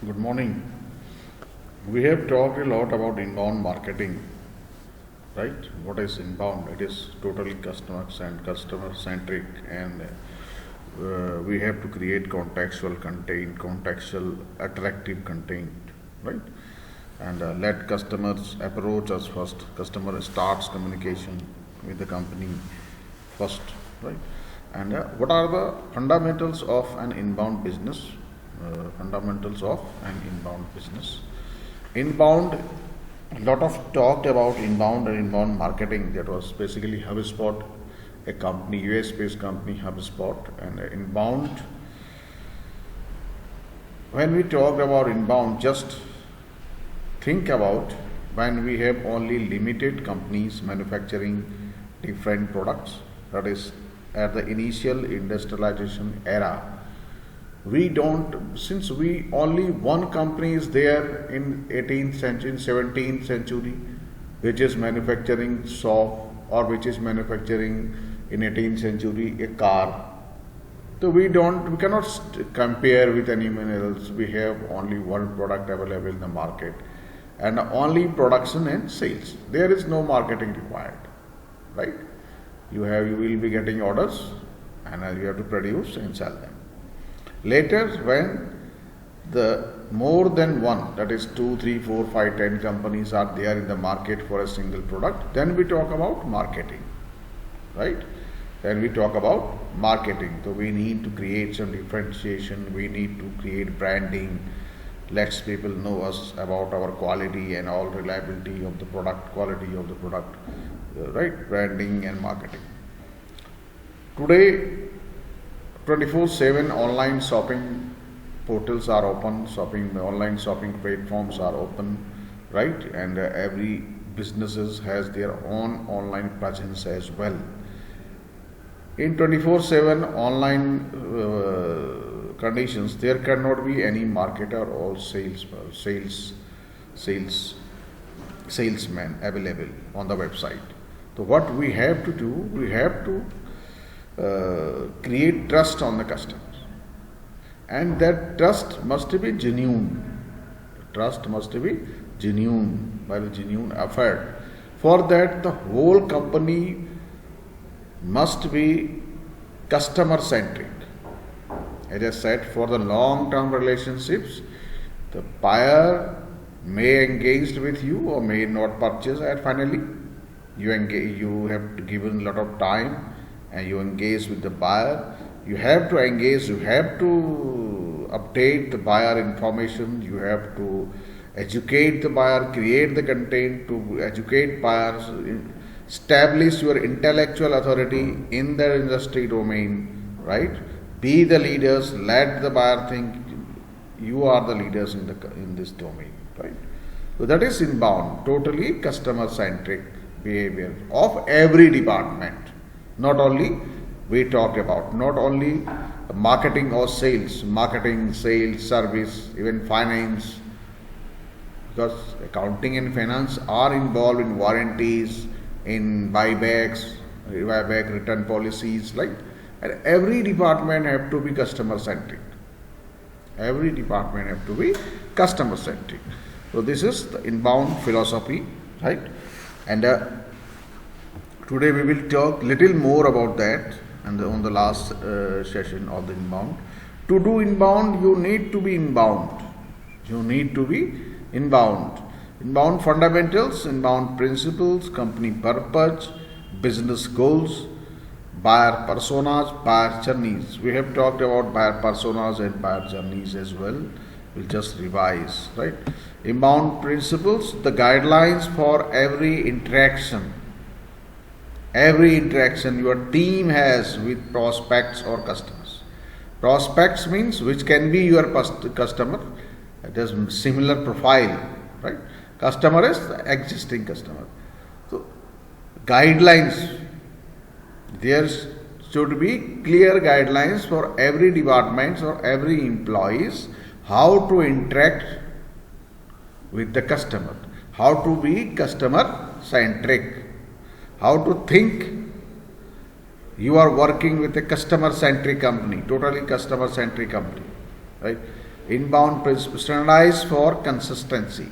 Good morning. We have talked a lot about inbound marketing, right? What is inbound? It is totally customer centric, and we have to create contextual content, contextual attractive content, right? And let customers approach us first. Customer starts communication with the company first, right? And what are the fundamentals of an inbound business? Fundamentals of an inbound business. Inbound, a lot of talked about inbound and inbound marketing. That was basically HubSpot, a company, US-based company, HubSpot, and inbound. When we talk about inbound, just think about when we have only limited companies manufacturing different products. That is, at the initial industrialization era, we don't, since we only one company is there in 18th century, in 17th century, which is manufacturing soap, or which is manufacturing in 18th century a car. So we cannot compare with anyone else. We have only one product available in the market, and only production and sales. There is no marketing required, right? You will be getting orders, and you have to produce and sell them. Later, when the more than one, that is 2, 3, 4, 5, 10 companies are there in the market for a single product, then we talk about marketing, right? Then we talk about marketing. So we need to create some differentiation. We need to create branding. Let people know us about our quality and all reliability of the product, quality of the product, right? Branding and marketing. Today, 24/7 online shopping portals are open, online shopping platforms are open, right? And every businesses has their own online presence as well. In 24/7 online conditions, there cannot be any marketer or salesman available on the website. So what we have to do, we have to create trust on the customers, and that trust must be genuine. Trust must be genuine, by the genuine effort. For that, the whole company must be customer centric. As I said, for the long term relationships, the buyer may engage with you or may not purchase, and finally you have to give a lot of time, and you engage with the buyer. You have to engage, you have to update the buyer information, you have to educate the buyer, create the content to educate buyers, establish your intellectual authority in the industry domain, right? Be the leaders, let the buyer think you are the leaders in this domain, right? So that is inbound, totally customer centric behavior of every department. Not only we talk about, not only marketing or sales, service, even finance, because accounting and finance are involved in warranties, in buyback return policies, right? And every department have to be customer centric. Every department have to be customer centric. So this is the inbound philosophy, right? And today we will talk little more about that, and on the last session of the inbound. To do inbound, you need to be inbound. You need to be inbound. Inbound fundamentals, inbound principles, company purpose, business goals, buyer personas, buyer journeys. We have talked about buyer personas and buyer journeys as well. We'll just revise, right? Inbound principles, the guidelines for every interaction your team has with prospects or customers. Prospects means which can be your customer. It has similar profile, right? Customer is the existing customer. So guidelines, there should be clear guidelines for every department or every employees how to interact with the customer, how to be customer centric, how to think. You are working with a customer centric company, totally customer centric company, right? Inbound principle, standardize for consistency.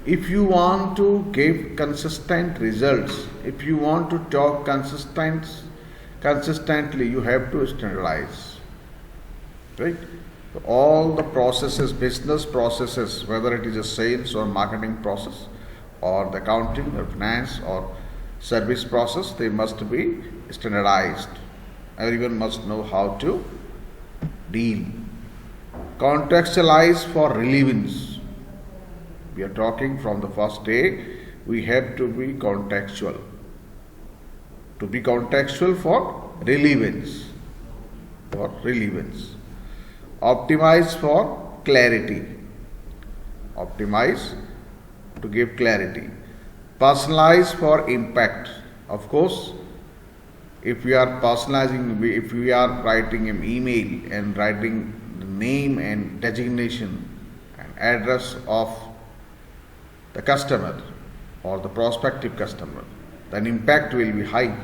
If you want to give consistent results, if you want to talk consistently, you have to standardize. Right? All the processes, business processes, whether it is a sales or marketing process, or the accounting or finance or service process, they must be standardized. Everyone must know how to deal. Contextualize for relevance. We are talking from the first day, we have to be contextual. To be contextual for relevance. For relevance. Optimize for clarity. Optimize to give clarity. Personalize for impact. Of course, if we are personalizing, if we are writing an email and writing the name and designation and address of the customer or the prospective customer, then impact will be high.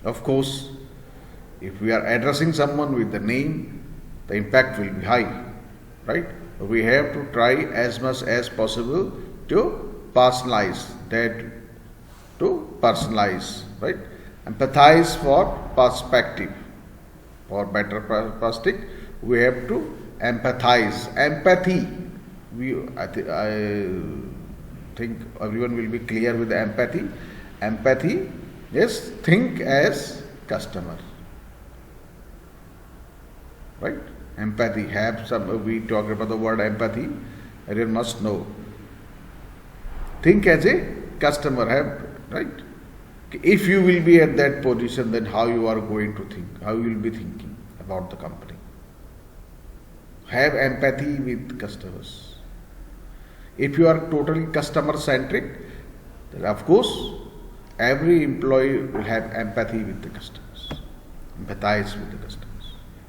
Of course, if we are addressing someone with the name, the impact will be high, right? We have to try as much as possible to personalize that, right? Empathize for perspective. For better perspective, we have to empathize. Empathy. I think everyone will be clear with the empathy. Empathy is think as customer, right? Empathy, we talk about the word empathy, everyone must know. Think as a customer, right? If you will be at that position, then how you are going to think, how you will be thinking about the company. Have empathy with customers. If you are totally customer centric, then of course every employee will have empathy with the customers, empathize with the customers.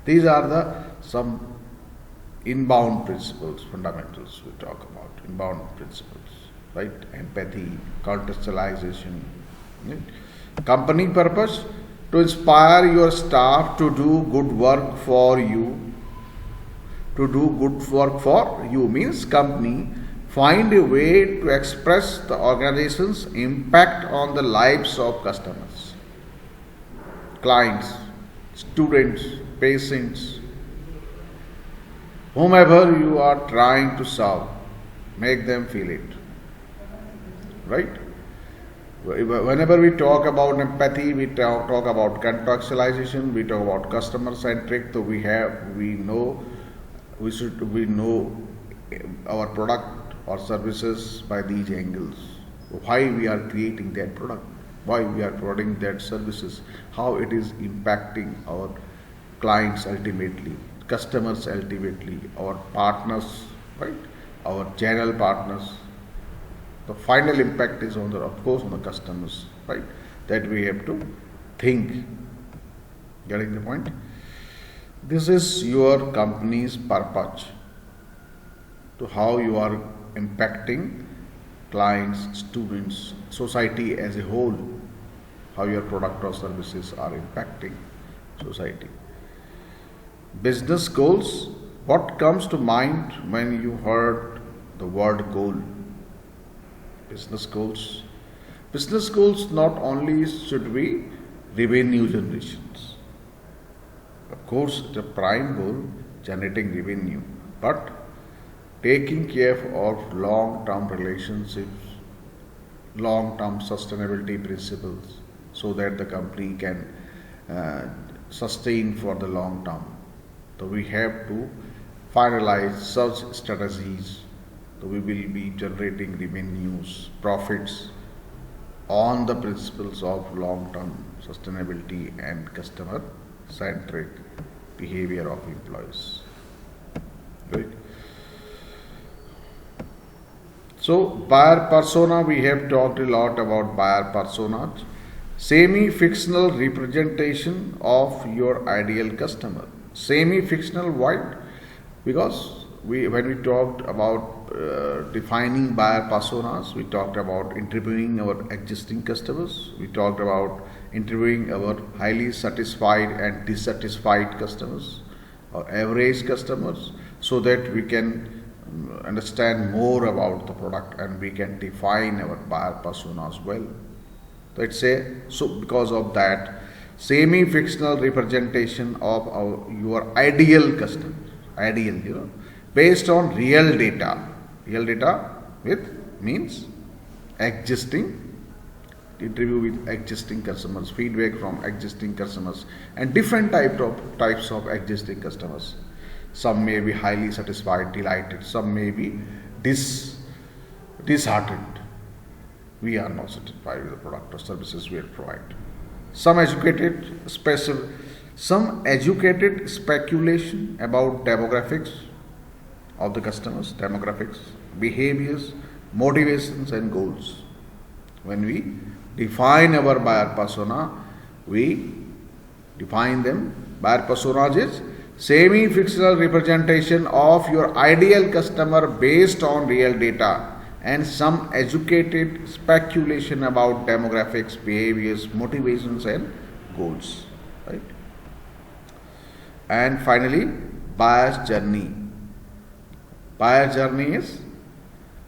These are some inbound principles, fundamentals we talk about, inbound principles, right? Empathy, contextualization. Right? Company purpose, to inspire your staff to do good work for you. To do good work for you means company find a way to express the organization's impact on the lives of customers, clients, students, patients, whomever you are trying to serve, make them feel it. Right? Whenever we talk about empathy, we talk about contextualization, we talk about customer centric, so we know our product or services by these angles. Why we are creating that product, why we are providing that services, how it is impacting our clients ultimately, customers ultimately, our partners, right? Our channel partners. The final impact is of course on the customers, right? That we have to think. Getting the point? This is your company's purpose, to how you are impacting clients, students, society as a whole, how your product or services are impacting society. Business goals, what comes to mind when you heard the word goal? Business goals. Business goals not only should be revenue generations. Of course, the prime goal, generating revenue, but taking care of long-term relationships, long-term sustainability principles, so that the company can sustain for the long term. So we have to finalize such strategies. So we will be generating revenues, profits on the principles of long-term sustainability and customer-centric behavior of employees. Right? So buyer persona, we have talked a lot about buyer personas. Semi-fictional representation of your ideal customer. Semi-fictional, why? Because when we talked about defining buyer personas, we talked about interviewing our existing customers, we talked about interviewing our highly satisfied and dissatisfied customers, or average customers. so that we can understand more about the product and we can define our buyer persona as well. Let's say, so because of that, semi-fictional representation of your ideal customer, ideal, based on real data. Real data with means existing interview with existing customers, feedback from existing customers, and different types of existing customers. Some may be highly satisfied, delighted. Some may be disheartened. We are not satisfied with the product or services we provide. Some educated speculation about demographics of the customers, demographics, behaviors, motivations, and goals. When we define our buyer persona, we define them. Buyer personas is semi-fictional representation of your ideal customer based on real data and some educated speculation about demographics, behaviors, motivations, and goals. Right? And finally, buyer's journey. Buyer journey is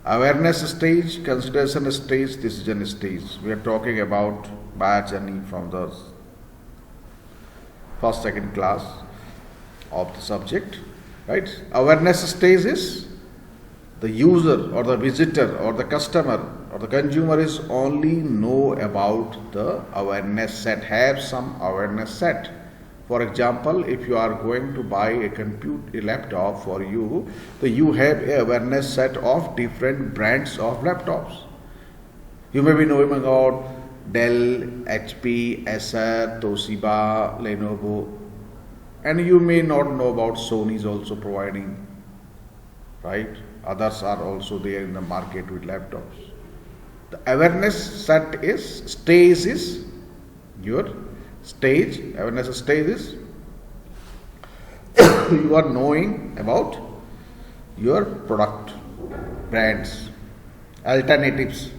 awareness stage, consideration stage, decision stage. We are talking about buyer journey from the first, second class of the subject. Right? Awareness stage is the user or the visitor or the customer or the consumer is only know about the awareness set, have some awareness set. For example, if you are going to buy a laptop for you, so you have a awareness set of different brands of laptops. You may be knowing about Dell, HP, Acer, Toshiba, Lenovo, and you may not know about Sony is also providing, right? Others are also there in the market with laptops. The awareness set is stage is your stage. Awareness stage is you are knowing about your product, brands, alternatives.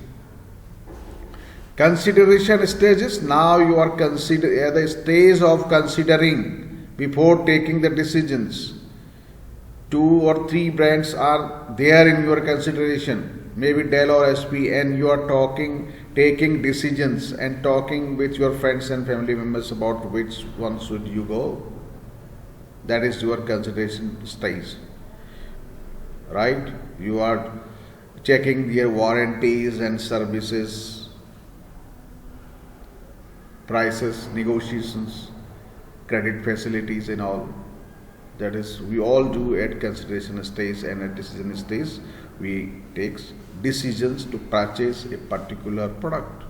Consideration stage is now you are at the stage of considering before taking the decisions. 2 or 3 brands are there in your consideration, maybe Dell or HP, and you are taking decisions and talking with your friends and family members about which one should you go. That is your consideration stage, right? You are checking their warranties and services, prices, negotiations, credit facilities and all. That is, we all do at consideration stage, and at decision stage we take decisions to purchase a particular product.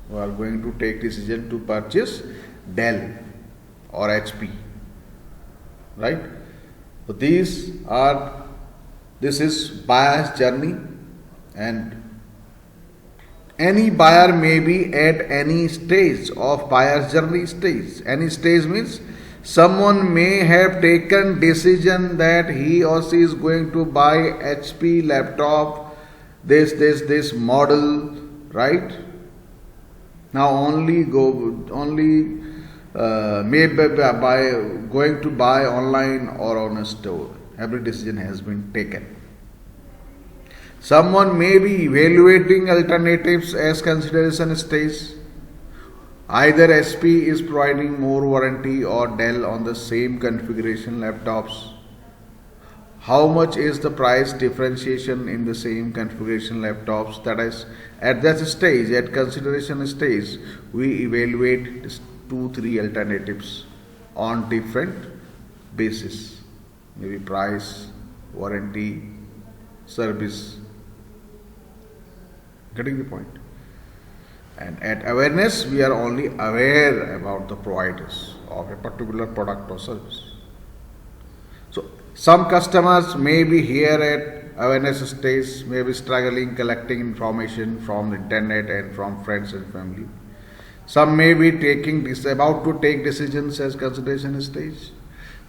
We are going to take decision to purchase Dell or HP, right? So this is buyer's journey, and any buyer may be at any stage of buyer's journey stage. Any stage means someone may have taken decision that he or she is going to buy HP laptop, this model, right? Now may going to buy online or on a store. Every decision has been taken. Someone may be evaluating alternatives as consideration stage. Either HP is providing more warranty or Dell on the same configuration laptops. How much is the price differentiation in the same configuration laptops? That is, at that stage, at consideration stage, we evaluate 2-3 alternatives on different basis. Maybe price, warranty, service. Getting the point? And at awareness, we are only aware about the providers of a particular product or service. So, some customers may be here at awareness stage, may be struggling collecting information from the internet and from friends and family. Some may be about to take decisions as consideration stage.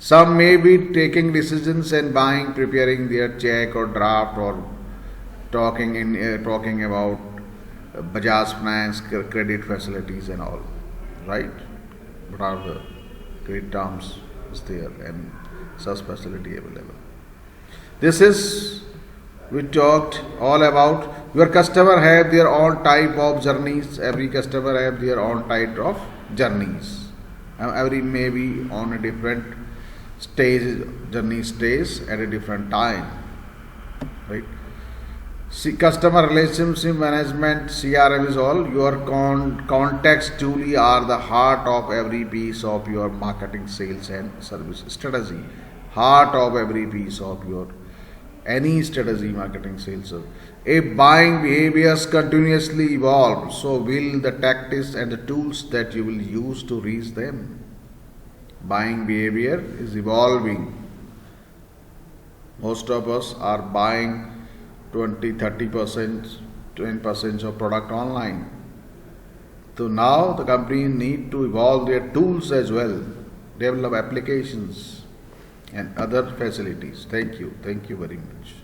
Some may be taking decisions and preparing their check or draft, or talking about Bajaj Finance credit facilities and all, right? What are the credit terms is there, and such facility available. This is, we talked all about. Your customer have their own type of journeys. Every customer have their own type of journeys. Every may be on a different stage, journey stage at a different time, right? See, customer relationship management (CRM) is all your contacts truly are the heart of every piece of your marketing, sales, and service strategy. Heart of every piece of your any strategy, marketing, sales. If buying behaviors continuously evolve, so will the tactics and the tools that you will use to reach them. Buying behavior is evolving. Most of us are buying 20, 30%, 20% of product online. So now the company need to evolve their tools as well, develop applications and other facilities. Thank you very much.